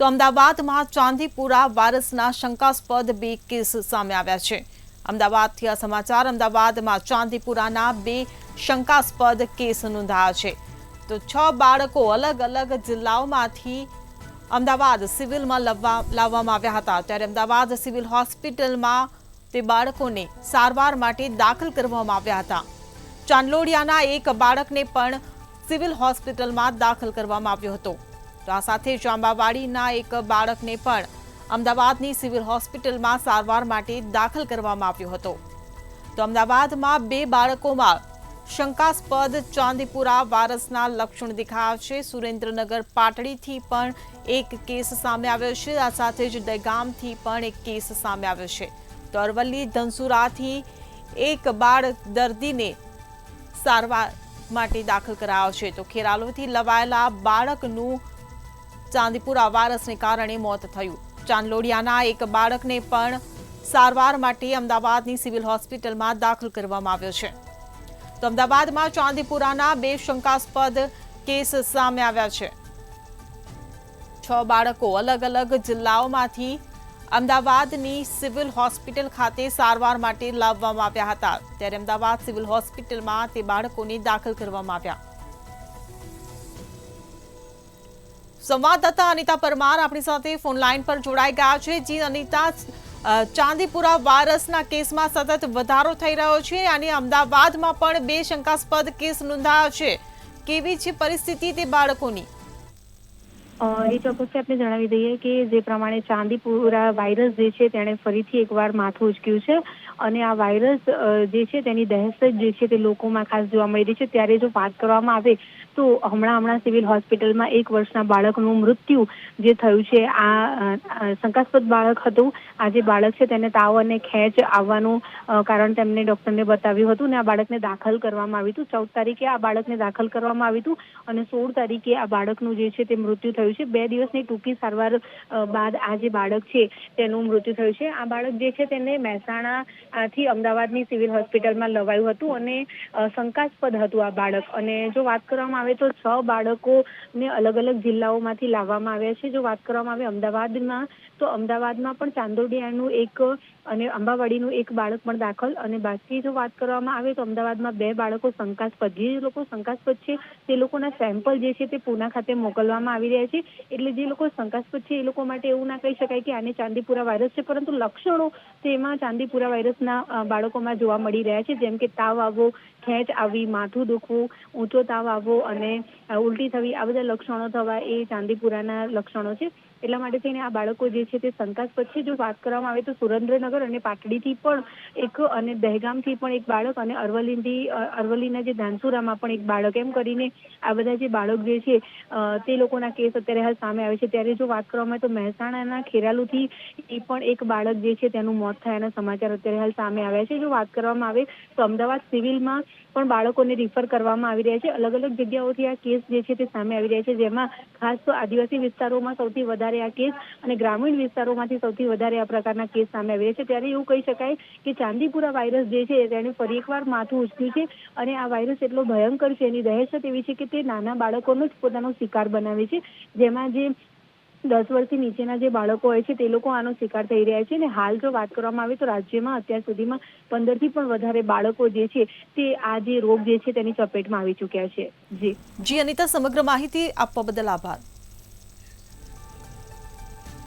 તો અમદાવાદમાં ચાંદીપુરા વાયરસના શંકાસ્પદ 2 કેસ સામે આવ્યા છે। અમદાવાદથી આ સમાચાર। અમદાવાદમાં ચાંદીપુરાના 2 શંકાસ્પદ કેસ નોંધાયા છે। તો 6 બાળકો અલગ અલગ જિલ્લાઓમાંથી અમદાવાદ સિવિલમાં લાવવામાં આવ્યા હતા। ત્યારે અમદાવાદ સિવિલ હોસ્પિટલમાં તે બાળકોને સારવાર માટે દાખલ કરવામાં આવ્યા હતા। ચાંદલોડિયાના એક બાળકને પણ સિવિલ હોસ્પિટલમાં દાખલ કરવામાં આવ્યો હતો। તો આ સાથે જ અંબાવાડીના એક બાળકને પણ અમદાવાદની સિવિલ હોસ્પિટલમાં સારવાર માટે દાખલ કરવામાં આવ્યો હતો। તો અમદાવાદમાં 2 બાળકોમાં શંકાસ્પદ ચાંદીપુરા વાયરસના લક્ષણ દેખાયા છે। સુરેન્દ્રનગર પાટડીથી પણ એક કેસ સામે આવ્યો છે। આ સાથે જ દહેગામથી પણ એક કેસ સામે આવ્યો છે। તો અરવલ્લી ધનસુરાથી એક બાળ દર્દીને સારવાર માટે દાખલ કરાયો છે। તો ખેરાલુથી લવાયેલા બાળકનું ચાંદીપુરા વાયરસને કારણે મોત થયું। ચાંદલોડિયાના એક બાળકને પણ સારવાર માટે અમદાવાદની સિવિલ હોસ્પિટલમાં દાખલ કરવામાં આવ્યો છે। તો અમદાવાદમાં ચાંદીપુરાના 2 શંકાસ્પદ કેસ સામે આવ્યા છે। 6 બાળકો અલગ અલગ જિલ્લાઓમાંથી અમદાવાદની સિવિલ હોસ્પિટલ ખાતે સારવાર માટે લાવવામાં આવ્યા હતા। ત્યારે અમદાવાદ સિવિલ હોસ્પિટલમાં તે બાળકોને દાખલ કરવામાં આવ્યા। સંવાદદાતા અનિતા પરમાર આપણી સાથે ફોન લાઈન પર જોડાઈ ગયા છે। જી અનિતા, ચાંદીપુરા વાયરસના કેસમાં સતત વધારો થઈ રહ્યો છે અને અમદાવાદમાં પણ 2 શંકાસ્પદ કેસ નોંધાયા છે। કેવી છે પરિસ્થિતિ તે બાળકોની? એ ચોક્કસથી આપણે જણાવી દઈએ કે જે પ્રમાણે ચાંદીપુરા વાયરસ જે છે તેણે ફરીથી એકવાર માથું ઉચક્યું છે અને આ વાયરસ જે છે તેની દહેશત જે છે તે લોકોમાં ખાસ જોવા મળી રહી છે। ત્યારે જો વાત કરવામાં આવે તો હમણાં સિવિલ હોસ્પિટલમાં 1 વર્ષના બાળકનું મૃત્યુ જે થયું છે, આ શંકાસ્પદ બાળક હતું। આ જે બાળક છે તેને તાવ અને ખેંચ આવવાનું કારણ તેમને ડૉક્ટરને બતાવ્યું હતું અને આ બાળકને દાખલ કરવામાં આવ્યું હતું। 14 તારીખે આ બાળકને દાખલ કરવામાં આવ્યું હતું અને 16 તારીખે આ બાળકનું જે છે તે મૃત્યુ થયું છે। 2 દિવસની ટૂંકી સારવાર બાદ આ જે બાળક છે તેનું મૃત્યુ થયું છે। આ બાળક જે છે તેને મહેસાણાથી અમદાવાદની સિવિલ હોસ્પિટલમાં લવાયું હતું અને શંકાસ્પદ હતું આ બાળક। અને જો વાત કરવામાં આવે તો 6 બાળકોને અલગ અલગ જિલ્લાઓમાંથી લાવવામાં આવ્યા છે। જો વાત કરવામાં આવે અમદાવાદમાં તો અમદાવાદમાં પણ ચાંદોડિયાનું એક અને અંબાવાડીનું એક બાળક પણ દાખલ અને બાકી જો વાત કરવામાં આવે તો અમદાવાદમાં 2 બાળકો શંકાસ્પદ, જે લોકો શંકાસ્પદ છે તે લોકોના સેમ્પલ જે છે તે પૂના ખાતે મોકલવામાં આવી રહ્યા છે। એટલે જે લોકો શંકાસ્પદ છે એ લોકો માટે એવું ના કહી શકાય કે આને ચાંદીપુરા વાયરસ છે, પરંતુ લક્ષણો તેમાં ચાંદીપુરા વાયરસના બાળકોમાં જોવા મળી રહ્યા છે, જેમ કે તાવ આવવો, ખેંચ આવી, માથું દુખવું, ઊંચો તાવ આવવો અને ઉલટી થવી, આ બધા લક્ષણો થવા એ ચાંદીપુરાના લક્ષણો છે। એટલા માટે થઈને આ બાળકો જે છે તે શંકાસ્પદ છે। જો વાત કરવામાં આવે તો સુરેન્દ્રનગર અને પાટડીથી પણ એક અને દહેગામથી પણ એક બાળક અને અરવલ્લીના જે ધાનસુરામાં પણ એક બાળક, એમ કરીને આ બધા જે બાળક જે છે તે લોકોના કેસ અત્યારે હાલ સામે આવે છે। ત્યારે જો વાત કરવામાં આવે તો મહેસાણાના ખેરાલુથી એ પણ એક બાળક જે છે તેનું મોત થયાના સમાચાર અત્યારે હાલ સામે આવ્યા છે। જો વાત કરવામાં આવે તો અમદાવાદ સિવિલમાં પણ બાળકોને રિફર કરવામાં આવી રહ્યા છે। અલગ અલગ જગ્યાઓથી આ કેસ જે છે તે સામે આવી રહ્યા છે, જેમાં ખાસ તો આદિવાસી વિસ્તારોમાં સૌથી વધારે આ કેસ અને ગ્રામીણ વિસ્તારોમાંથી સૌથી વધારે આ પ્રકારના કેસ સામે આવી રહ્યા છે। ત્યારે એવું કહી શકાય કે ચાંદીપુરા વાયરસ જે છે તેણે ફરી એકવાર માથું ઉચક્યું છે અને આ વાયરસ એટલો ભયંકર છે, એની દહેશત એવી છે કે તે નાના બાળકોનો જ પોતાનો શિકાર બનાવે છે, જેમાં જે 10 વર્ષથી નીચેના જે બાળકો હોય છે તે લોકો આનો શિકાર થઈ રહ્યા છે। અને હાલ જો વાત કરવામાં આવે તો રાજ્યમાં અત્યાર સુધીમાં 15થી પણ વધારે બાળકો જે છે તે આ જે રોગ જે છે તેની ચપેટમાં આવી ચૂક્યા છે। જી અનિતા, સમગ્ર માહિતી આપવા બદલ આભાર।